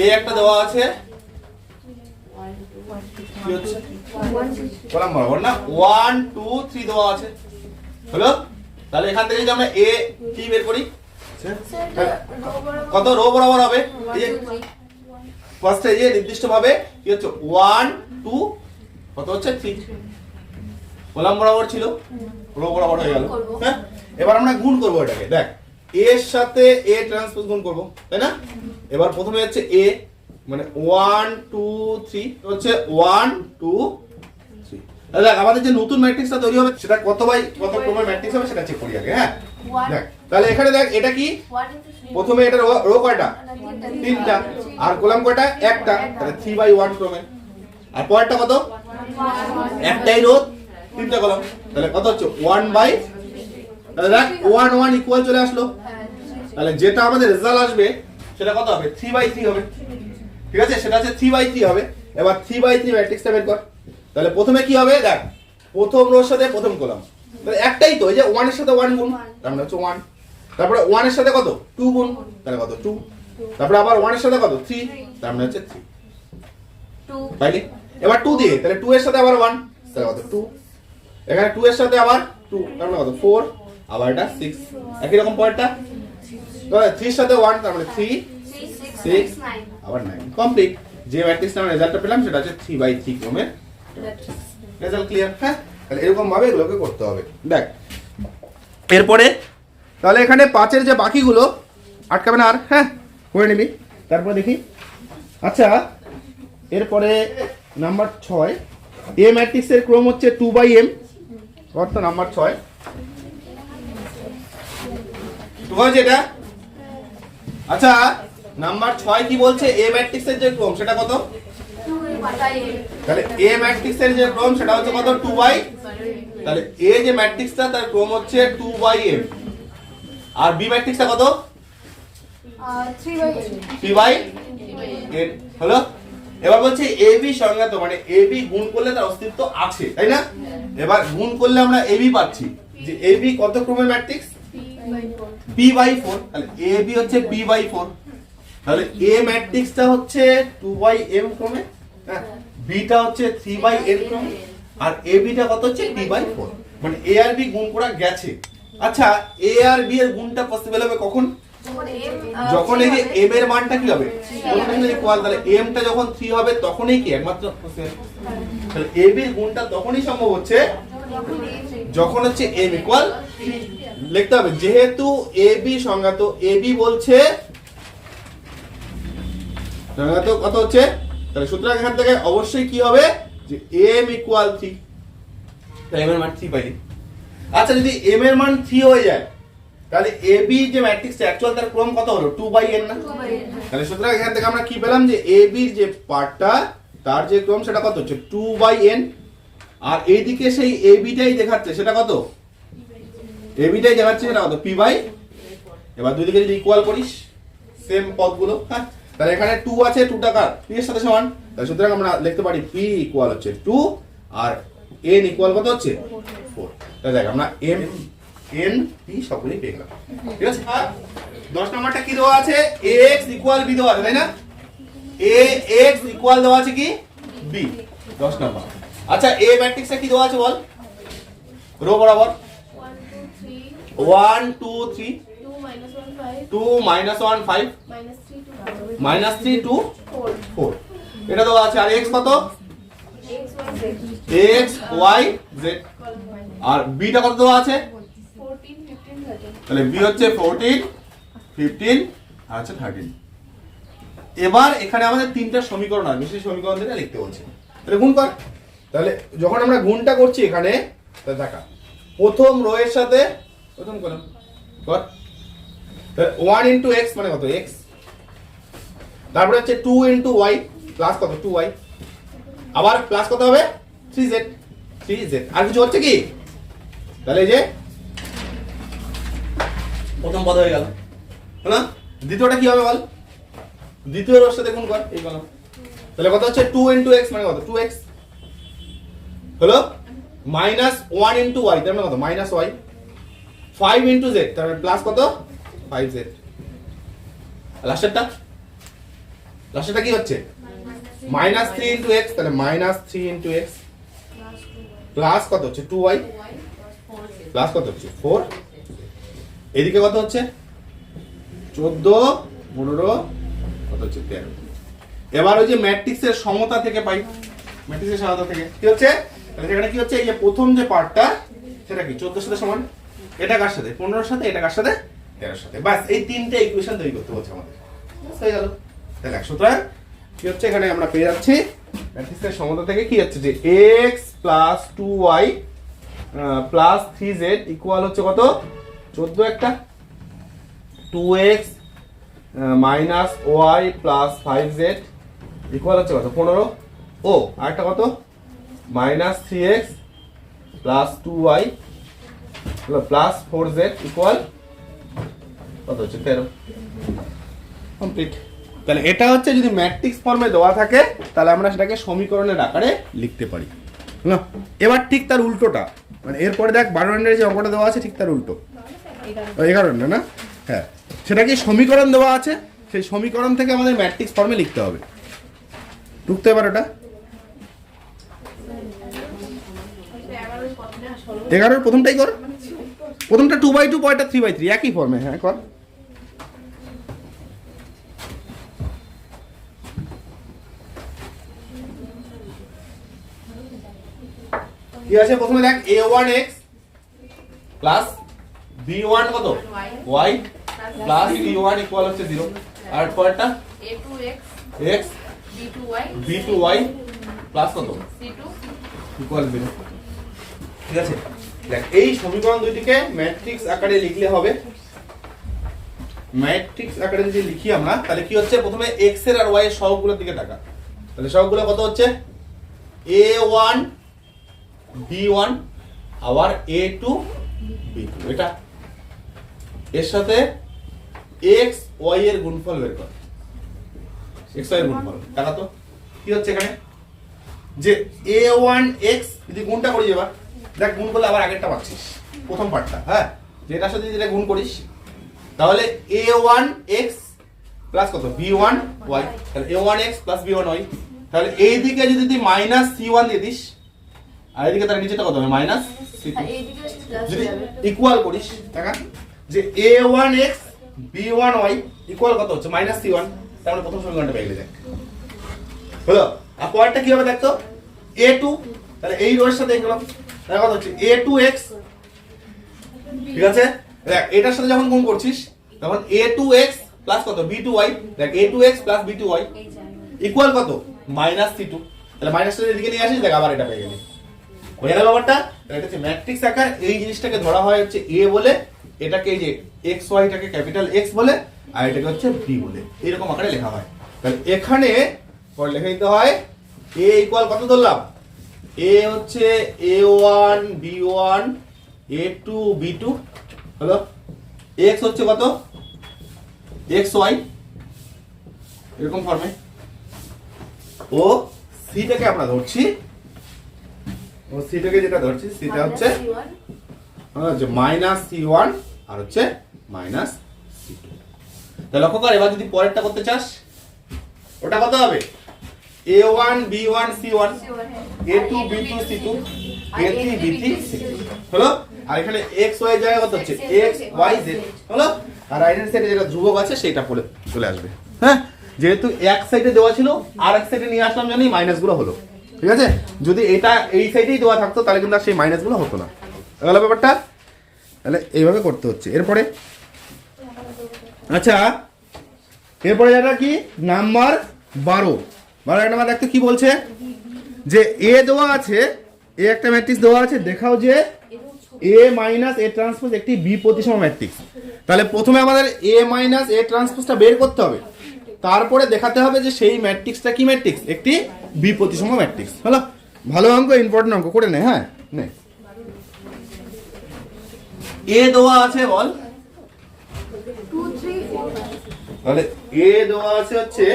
এ একটা দেওয়া আছে কি হচ্ছে কলাম বরাবর না 1 2 3 দেওয়া আছে হলো। তাহলে এখান থেকে যদি আমরা এ কি বের করি কত রো বরাবর হবে এই যে ফার্স্টে এই যে নির্দিষ্টভাবে কি হচ্ছে 1 2 কত হচ্ছে 3 কলাম বরাবর ছিল রো বরাবর হয়ে গেল। হ্যাঁ এবার আমরা গুণ করব এটাকে দেখ এ এর সাথে এ ট্রান্সপোজ গুণ করব তাই না। এবার প্রথমে হচ্ছে এ মানে 1 2 3 হচ্ছে 1 2 3। তাহলে দেখ আমাদের যে নতুন ম্যাট্রিক্সটা তৈরি হবে সেটা কত বাই কত ক্রমের ম্যাট্রিক্স হবে সেটা চেক করি আগে। হ্যাঁ দেখ তাহলে এখানে দেখ এটা কি প্রথমে এটা রো কয়টা তিনটা আর কলাম কয়টা একটা তাহলে 3 বাই 1 ক্রমে আর পরেরটা কত একটাই রো তিনটা কলাম তাহলে কত হচ্ছে 1 বাই তাহলে দেখ 1 1 ইকুয়াল চলে আসলো। তাহলে যেটা আমাদের রেজাল্ট আসবে সেটা কত হবে 3 বাই 3 হবে ঠিক আছে সেটা হচ্ছে 3 বাই 3 হবে। এবার 3 বাই 3 ম্যাট্রিক্সটা বের কর। তাহলে প্রথমে কি হবে দেখ প্রথম রোর সাথে প্রথম কলাম তাহলে একটাই তো এই যে 1 এর সাথে 1 গুণ তার মানে হচ্ছে 1 তারপরে 1 এর সাথে কত 2 গুণ তাহলে কত 2 তারপরে আবার 1 এর সাথে কত 3 তার মানে হচ্ছে 3 2 পাইলি। এবার 2 দিয়ে তাহলে 2 এর সাথে আবার 1 তাহলে কত 2 এখানে 2 এর সাথে আবার 2 তার মানে কত 4 আবার এটা 6 একই রকম পরেরটা তাহলে 3 এর সাথে 1 তার মানে 3 6 আবার 9 কমপ্লিট। যে ম্যাট্রিক্সটা আমরা রেজাল্টটা পেলাম সেটা হচ্ছে 3 বাই 3 ক্রমের রেজাল্ট ক্লিয়ার। হ্যাঁ তাহলে এরকম ভাবে এগুলোকে করতে হবে। দেখ এরপরে তাহলে এখানে 5 এর যে বাকিগুলো আটকাবে না আর হ্যাঁ করে নিবি। তারপরে দেখি আচ্ছা এরপরে নাম্বার 6 এ ম্যাট্রিক্সের ক্রম হচ্ছে 2 বাই m কত নাম্বার 6 তো যেটা আচ্ছা নাম্বার 6 কি বলছে এ ম্যাট্রিক্সের যে ক্রম সেটা কত তাহলে এ ম্যাট্রিক্সের যে ক্রম সেটা হচ্ছে কত 2 বাই তাহলে এ যে ম্যাট্রিক্সটা তার ক্রম হচ্ছে 2 বাই m আর বি ম্যাট্রিক্সটা কত 3 বাই n হলো। এবার বলছে এ বি সংজ্ঞাত মানে এ বি গুণ করলে তার অস্তিত্ব আছে তাই না। এবার গুণ করলে আমরা এ বি পাচ্ছি যে এ বি কত ক্রমের ম্যাট্রিক্স p বাই 4 তাহলে এ বি হচ্ছে p বাই 4 তাহলে এ ম্যাট্রিক্সটা হচ্ছে 2 বাই m ক্রমে হ্যাঁ বিটা হচ্ছে 3 বাই n ক্রমে আর এ বিটা কত হচ্ছে p বাই 4 মানে এ আর বি গুণ করা গেছে। আচ্ছা এ আর বি এর গুণটা পসিবল হবে কখন যখন এই যে m এর মানটা কি হবে ইকুয়াল তাহলে m টা যখন 3 হবে তখনই কি একমাত্র তাহলে এ বি এর গুণটা তখনই সম্ভব হচ্ছে যখন হচ্ছে m ইকুয়াল লিখতে হবে যেহেতু এ বি সংজ্ঞাত এ বি বলছে সংজ্ঞাত কত হচ্ছে তাহলে সুতরাং এখান থেকে অবশ্যই কি হবে যে m ইকুয়াল 3 তাহলে m এর মান 3 পাইলি। আচ্ছা যদি m এর মান 3 হয়ে যায় তাহলে এ বি যে ম্যাট্রিক্সটা অ্যাকচুয়াল তার ক্রম কত হলো 2 বাই n না তাহলে সুতরাং এখান থেকে আমরা কি পেলাম যে এ বি যে পার্টটা তার যে ক্রম সেটা কত হচ্ছে 2 বাই n আর এইদিকে সেই এ বিটাই দেখাচ্ছে সেটা কত এ বিটাই দেখাচ্ছে সেটা কত p বাই এবার দুই দিকে যদি ইকুয়াল করিস সেম পদগুলো হ্যাঁ তাহলে এখানে 2 আছে 2 টা কার p এর সাথে সমান তাহলে সুতরাং আমরা লিখতে পারি p ইকুয়াল হচ্ছে 2 আর n ইকুয়াল কত হচ্ছে 4 তাহলে দেখ আমরা m n p সবগুলোই পেয়ে গেলাম ঠিক আছে। 10 নম্বরটা কি দেওয়া আছে x ইকুয়াল b দেওয়া আছে তাই না x ইকুয়াল দেওয়া আছে কি b 10 নম্বর। আচ্ছা এ ম্যাট্রিক্সটা কি দেওয়া আছে বল রো বরাবর 1 2 3 2 minus 1 5 minus 3 2 4 এটা দেওয়া আছে আর x কত x y z আর b টা কত দেওয়া আছে 14 15 13 তাহলে b হচ্ছে 14 15 আর হচ্ছে 13। এবার এখানে আমাদের তিনটা সমীকরণ আছে সেই সমীকরণ থেকে লিখতে বলছে তাহলে গুণ কর। তাহলে যখন আমরা গুণটা করছি এখানে তাহলে দেখা প্রথম রো এর সাথে প্রথম কলাম কর তাহলে 1 into x মানে কত x তারপরে হচ্ছে 2 into y প্লাস কত 2y আবার প্লাস কত হবে 3z আর কিছু হচ্ছে কি তাহলে এই যে প্রথম পদ হয়ে গেল না দ্বিতীয়টা কি হবে বল দ্বিতীয় রোর সাথে গুণ কর এই কলাম তাহলে কত হচ্ছে 2 into x মানে কত 2x হলো মাইনাস 1 into y তার মানে কত মাইনাস y 5 into z তার মানে প্লাস কত 5z লাস্টেরটা লাস্টেটা কি হচ্ছে মাইনাস 3 ইন্টু এক্স, তাহলে মাইনাস 3 ইন্টু এক্স প্লাস কত হচ্ছে 2y প্লাস কত হচ্ছে 4, এদিকে কত হচ্ছে 14 15 কত হচ্ছে 13। এবার ওই যে ম্যাট্রিক্সের সমতা থেকে পাই, ম্যাট্রিক্সের সমতা থেকে কি হচ্ছে, তাহলে সেখানে কি হচ্ছে এই যে প্রথম যে পার্টটা সেটা কি 14 এর সাথে সমান, এটা কার সাথে 15 এর সাথে, এটা কার সাথে 13 এর সাথে, বাস এই তিনটে ইকুয়েশন তৈরি করতে বলছে আমাদের, হয়ে গেল। তাহলে সুতরাং কি হচ্ছে এখানে আমরা পেয়ে যাচ্ছি ম্যাট্রিক্সের সমতা থেকে কি হচ্ছে যে x plus 2y plus 3z equal হচ্ছে কত 14 একটা, 2x minus Y plus 5z equal হচ্ছে কত 15, ও আরেকটা কত minus 3x plus 2y plus 4z equal কত হচ্ছে 13, কমপ্লিট। তাহলে এটা হচ্ছে যদি ম্যাট্রিক্স ফর্মে দেওয়া থাকে তাহলে আমরা সেটাকে সমীকরণের আকারে লিখতে পারি না। এবার ঠিক তার উল্টোটা, মানে এরপরে দেখ 12 নম্বরের যে অঙ্কটা দেওয়া আছে ঠিক তার উল্টো 11 নম্বর না, হ্যাঁ সেটা কি সমীকরণ দেওয়া আছে, সেই সমীকরণ থেকে আমাদের ম্যাট্রিক্স ফর্মে লিখতে হবে। ঢুকতে পারে ওটা 11 প্রথমটাই কর, প্রথমটা 2/2 পরেরটা 3/3 একই ফর্মে, হ্যাঁ কর। কি আছে প্রথমে দেখ a1x প্লাস b1 কত y প্লাস c1 ইকুয়াল হচ্ছে 0, আর পরেরটা a2x x b2y b2y plus কত c2 ইকুয়াল 0। ঠিক আছে, দেখ এই সমীকরণ দুইটিকে ম্যাট্রিক্স আকারে লিখলে হবে। ম্যাট্রিক্স আকারে যদি লিখি আমরা তাহলে কি হচ্ছে প্রথমে x এর আর y এর সহগগুলোর দিকে তাকা, তাহলে সহগগুলো কত হচ্ছে a1 b1 আবার a2 b2, এটা এর সাথে x y এর গুণফল বের কর, x y এর গুণফল টাকা তো কি হচ্ছে এখানে যে a1x যদি গুণটা করি, এবার দেখ গুণ করলে আবার আগেরটা পাচ্ছিস প্রথম পার্টটা, হ্যাঁ যেটার সাথে যেটা গুণ করিস তাহলে a1x প্লাস কত b1y, তাহলে a1x প্লাস b1y, তাহলে এই দিকে যদি তুই মাইনাস c1 দিয়ে দিস আর এদিকে তার নিচেটা কত হবে মাইনাস c2, যদি ইকুয়াল করিস দেখা যে a1x b1y ইকুয়াল কত হচ্ছে মাইনাস c1, তাহলে প্রথম সমীকরণটা পেয়ে গেলে দেখ হলো। আর পরেরটা কি হবে দেখতো a2, তাহলে এই রোর সাথে এগুলো তাহলে কত হচ্ছে a2x, ঠিক আছে দেখ এটার সাথে যখন গুণ করছিস তখন a2x প্লাস কত b2y, দেখ a2x প্লাস b2y ইকুয়াল কত মাইনাস c2, তাহলে মাইনাসটা এদিকে নিয়ে আসিস দেখ আবার এটা পেয়ে গেলি, হয়ে গেল ব্যাপারটা। এটা হচ্ছে ম্যাট্রিক্স আকার, এই জিনিসটাকে ধরা হয় হচ্ছে a বলে, এটাকে এই যে x y টাকে ক্যাপিটাল X বলে, আর এটাকে হচ্ছে b বলে, এরকম আকারে লেখা হয়। তাহলে এখানে পরে লিখে দিতে হয় a ইকুয়াল কত ধরলাম, a হচ্ছে a1 b1 a2 b2 হলো, x হচ্ছে কত xy এরকম ফর্মে, ও সিটাকে আমরা ধরছি, ও সিটাকে যেটা ধরছি সেটা হচ্ছে মাইনাস c1 আর হচ্ছে মাইনাস c2। তাহলে লক্ষ্য কর এবার যদি পরেরটা করতে চাস ওটা কত হবে a1 b1 c1 a2 b2 c2 a3 b3 c2 হলো, আর এখানে x y এর জায়গায় কত হচ্ছে x y z হলো, আর রাইট হ্যান্ড সাইডে যেটা ধ্রুবক আছে সেটা পড়ে চলে আসবে, হ্যাঁ যেহেতু এক সাইডে দেওয়া ছিল আর এক সাইডে নিয়ে আসলাম জানি মাইনাস গুলো হলো, ঠিক আছে যদি এটা এই সাইডেই দেওয়া থাকতো তাহলে কিন্তু আর সেই মাইনাস গুলো হতো না, তাহলে ব্যাপারটা তাহলে এইভাবে করতে হচ্ছে। এরপরে আচ্ছা এরপরে যেটা কি নাম্বার 12 নাম্বার দেখতে কি বলছে যে এ দেওয়া আছে, এ একটা ম্যাট্রিক্স দেওয়া আছে, দেখাও যে এ মাইনাস এ ট্রান্সপোজ একটি বি প্রতিসম ম্যাট্রিক্স। তাহলে প্রথমে আমাদের এ মাইনাস এ ট্রান্সপোজটা বের করতে হবে, তারপরে দেখাতে হবে যে সেই ম্যাট্রিক্সটা কি ম্যাট্রিক্স, একটি বি প্রতিসম ম্যাট্রিক্স হলো। ভালো অঙ্ক, ইম্পর্টেন্ট অঙ্ক করে নে, হ্যাঁ নে। এ দেওয়া আছে বল, 2 3 4 তাহলে এ দেওয়া আছে হচ্ছে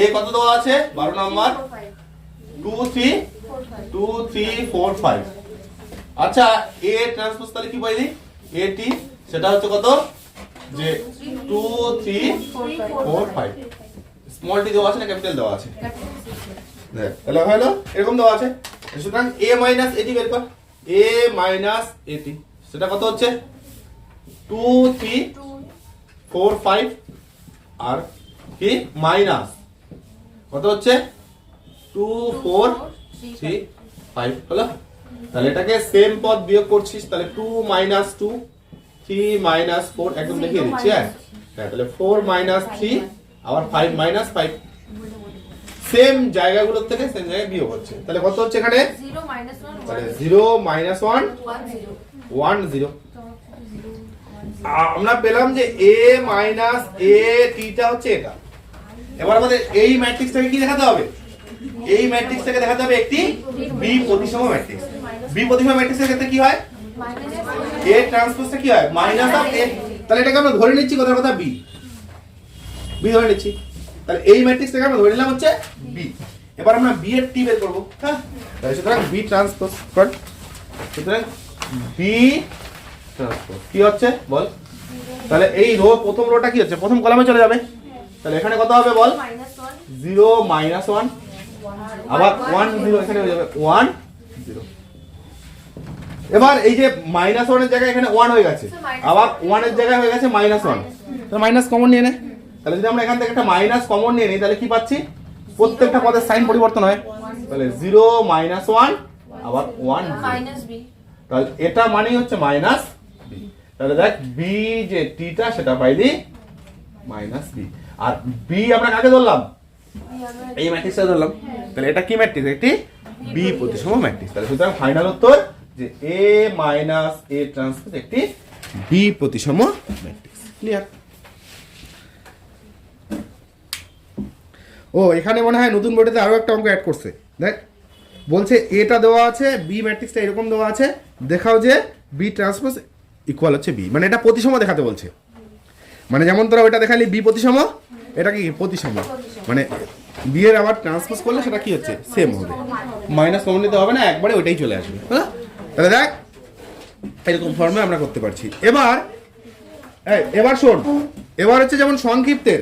এ কত দেওয়া আছে 12 নম্বর 2 3 4 5। আচ্ছা এ ট্রান্সপোজ তাহলে কি পাইলি এটি, সেটা হচ্ছে কত যে 2 3 4 5 স্মল টি দেওয়া আছে না ক্যাপিটাল দেওয়া আছে? দেখ তাহলে হলো এরকম দেওয়া আছে। সুতরাং a মাইনাস এটি বের কর। a মাইনাস এটি সেটা কত হচ্ছে? 2 3 4 5 আর কি মাইনাস কত হচ্ছে? 2 4 3 5 হলো। তাহলে এটাকে সেম পদ বিয়োগ করছিস, তাহলে 2 মাইনাস 2 3 মাইনাস 4 একদম দেখিয়ে দিচ্ছি। হ্যাঁ তাহলে 4 মাইনাস 3 আবার 5 মাইনাস 5 সেম জায়গাগুলোর থেকে সেম জায়গায় বিয়োগ হচ্ছে। তাহলে কত হচ্ছে এখানে? 0 minus 1 তাহলে 0 মাইনাস 1 1 0 1 0। আমরা পেলাম যে a মাইনাস a টিটা হচ্ছে এটা। এবার আমাদের এই ম্যাট্রিক্সটাকে কি দেখাতে হবে? এই ম্যাট্রিক্সটাকে দেখাতে হবে একটি b প্রতিসম ম্যাট্রিক্স। b প্রতিসম ম্যাট্রিক্সের ক্ষেত্রে কি হয়? a ট্রান্সপোজটা কি হয়? Minus of a। তাহলে এটাকে আমরা ধরে নিচ্ছি কথার কথা b ধরে নিচ্ছি। তাহলে এই ম্যাট্রিক্সটাকে আমরা ধরে নিলাম হচ্ছে b। এবার আমরা b এর টি বের করব। হ্যাঁ তাহলে সুতরাং b ট্রান্সপোজ কর। সুতরাং b ট্রান্সপোজ কি হচ্ছে বল? তাহলে এই রো প্রথম রোটা কি হচ্ছে? প্রথম কলামে চলে যাবে। তাহলে এখানে কত হবে বল? -1 0 মাইনাস 1 আবার 1 0 এখানে হয়ে যাবে 1 0। এবার এই যে মাইনাস 1 এর জায়গায় এখানে 1 হয়ে গেছে, আবার 1 এর জায়গায় হয়ে গেছে মাইনাস 1। তো মাইনাস কমন নিয়ে নে। তাহলে যদি আমরা এখান থেকে একটা মাইনাস কমন নিয়ে নিই তাহলে কি পাচ্ছি? প্রত্যেকটা পদের সাইন পরিবর্তন হয়। তাহলে 0 মাইনাস 1 আবার 1 minus b তাহলে এটা মানেই হচ্ছে মাইনাস b। তাহলে দেখ b যে টিটা সেটা পাইলি মাইনাস b। আর b আমরা কাকে ধরলাম? এই ম্যাট্রিক্সটা ধরলাম। তাহলে এটা কি ম্যাট্রিক্স? একটি b প্রতিসম ম্যাট্রিক্স। তাহলে সুতরাং ফাইনাল উত্তর যে a মাইনাস a ট্রান্সপোজ একটি b প্রতিসম ম্যাট্রিক্স। ক্লিয়ার? ও এখানে মনে হয় নতুন বোর্ডেতে আরো একটা অঙ্ক অ্যাড করছে। দেখ বলছে এটা দেওয়া আছে, বি ম্যাট্রিক্সটা এরকম দেওয়া আছে, দেখাও যে বি ট্রান্সপোজ ইকুয়াল হচ্ছে বি। মানে এটা প্রতিসম দেখাতে বলছে। মানে যেমন তোরা ওইটা দেখালি বি প্রতিসম, এটা কি প্রতিসম। মানে বি এর আবার ট্রান্সপোজ করলে সেটা কি হচ্ছে? সেম হবে। মাইনাস কমন নিতে হবে না, একবারে ওইটাই চলে আসবে। হ্যাঁ তাহলে দেখ এরকম ফর্মে আমরা করতে পারছি। এবার শোন, এবার হচ্ছে যেমন সংক্ষিপ্তের